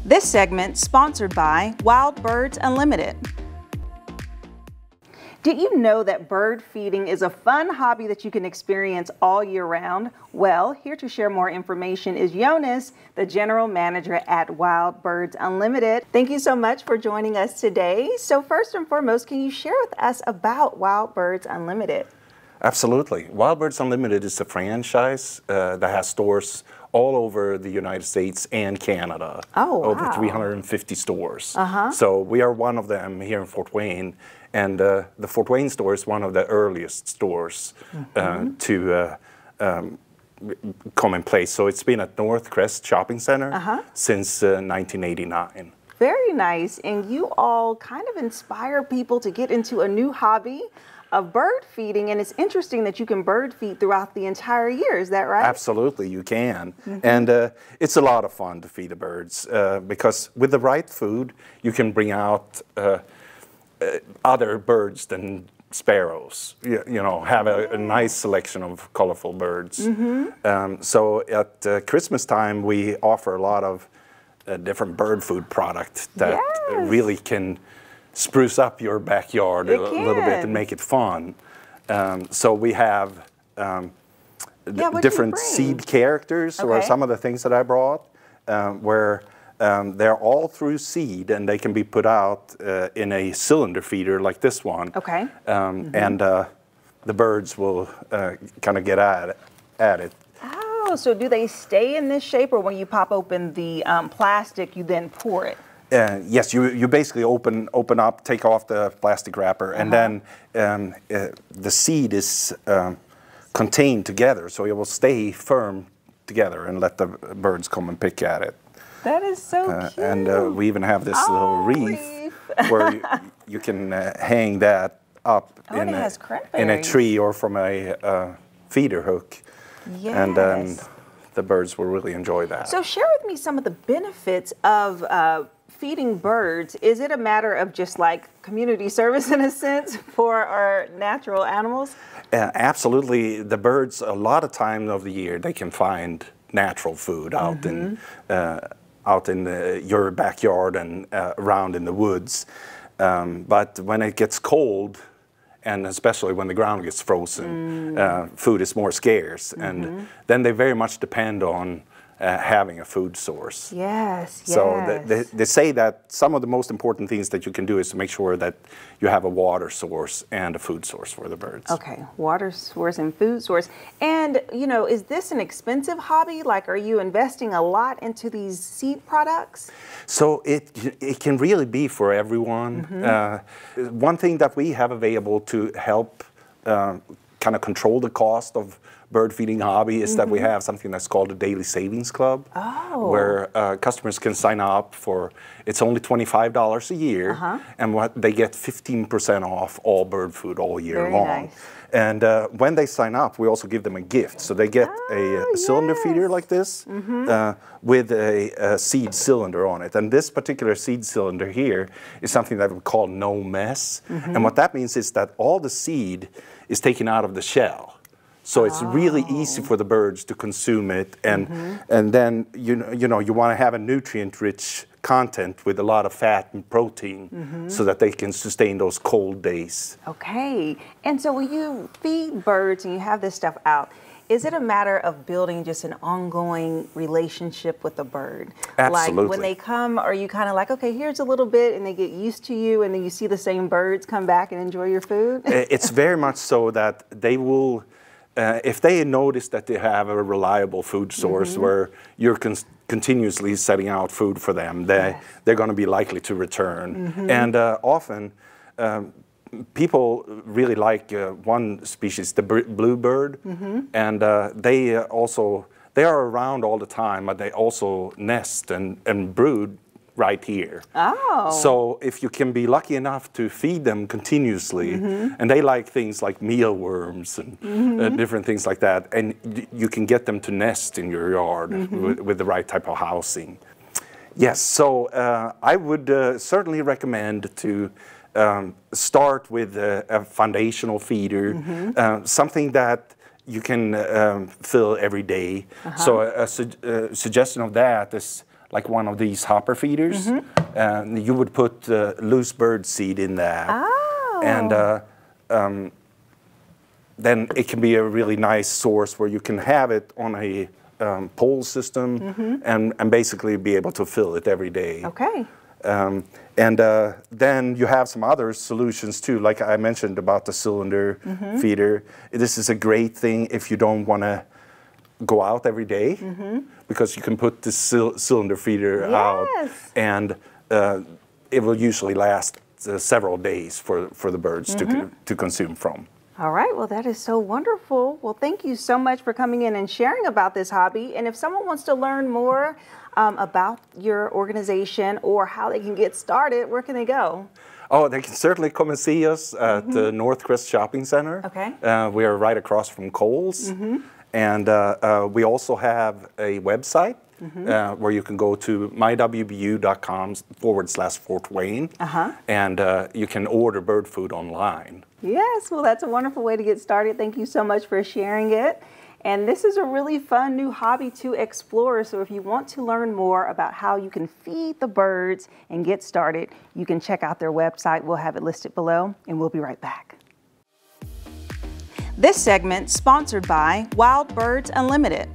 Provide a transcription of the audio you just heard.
This segment sponsored by Wild Birds Unlimited. Did you know that bird feeding is a fun hobby that you can experience all year round? Well, here to share more information is Jonas, the general manager at Wild Birds Unlimited. Thank you so much for joining us today. So first and foremost, can you share with us about Wild Birds Unlimited? Absolutely. Wild Birds Unlimited is a franchise that has stores all over the United States and Canada. Oh, wow. Over 350 stores. So we are one of them here in Fort Wayne. And the Fort Wayne store is one of the earliest stores to come in place. So it's been at North Crest Shopping Center since 1989. Very nice. And you all kind of inspire people to get into a new hobby of bird feeding. And it's interesting that you can bird feed throughout the entire year. Is that right? Absolutely, you can. And it's a lot of fun to feed the birds because with the right food, you can bring out other birds than sparrows, you know, have a nice selection of colorful birds. So at Christmas time, we offer a lot of different bird food products that really can spruce up your backyard a little bit and make it fun. So we have different seed characters, or some of the things that I brought, where they're all through seed, and they can be put out in a cylinder feeder like this one. And the birds will kind of get at it. Oh, so do they stay in this shape, or when you pop open the plastic, you then pour it? Yes, you basically open up, take off the plastic wrapper, and then the seed is contained together, so it will stay firm together and let the birds come and pick at it. That is so cute. And we even have this little wreath where you can hang that up in a tree or from a feeder hook. And then the birds will really enjoy that. So share with me some of the benefits of feeding birds. Is it a matter of just like community service in a sense for our natural animals? Absolutely. The birds, a lot of times of the year, they can find natural food out in your backyard and around in the woods. But when it gets cold, and especially when the ground gets frozen, food is more scarce. And then they very much depend on having a food source. So they say that some of the most important things that you can do is to make sure that you have a water source and a food source for the birds. Okay, water source and food source. And, you know, is this an expensive hobby? Like, are you investing a lot into these seed products? So it can really be for everyone. One thing that we have available to help kind of control the cost of bird feeding hobby is that we have something that's called a daily savings club, where customers can sign up for, it's only $25 a year, and they get 15% off all bird food all year long. And when they sign up, we also give them a gift. So they get a cylinder feeder like this with a seed cylinder on it. And this particular seed cylinder here is something that we call no mess. And what that means is that all the seed is taken out of the shell. So it's really easy for the birds to consume it, and then you know you want to have a nutrient-rich content with a lot of fat and protein, so that they can sustain those cold days. Okay, and so when you feed birds and you have this stuff out, is it a matter of building just an ongoing relationship with the bird? Absolutely. Like when they come, are you kind of like, okay, here's a little bit, and they get used to you, and then you see the same birds come back and enjoy your food? It's very much so that they will. If they notice that they have a reliable food source where you're continuously setting out food for them, they're going to be likely to return. And often, people really like one species, the bluebird, and they are around all the time, but they also nest and brood right here. So if you can be lucky enough to feed them continuously, and they like things like mealworms and different things like that, and you can get them to nest in your yard with the right type of housing. Yes, so I would certainly recommend to start with a foundational feeder, something that you can fill every day. So a suggestion of that is like one of these hopper feeders, and you would put loose bird seed in that. Oh. And then it can be a really nice source where you can have it on a pole system and basically be able to fill it every day. Okay. Then you have some other solutions too, like I mentioned about the cylinder feeder. This is a great thing if you don't want to go out every day, because you can put the cylinder feeder out, and it will usually last several days for the birds to consume from. All right, well, that is so wonderful. Well, thank you so much for coming in and sharing about this hobby. And if someone wants to learn more about your organization or how they can get started, where can they go? Oh, they can certainly come and see us at the Northcrest Shopping Center. Okay. We are right across from Kohl's. And we also have a website where you can go to mywbu.com/Fort Wayne, and you can order bird food online. Yes, well, that's a wonderful way to get started. Thank you so much for sharing it. And this is a really fun new hobby to explore. So if you want to learn more about how you can feed the birds and get started, you can check out their website. We'll have it listed below, and we'll be right back. This segment sponsored by Wild Birds Unlimited.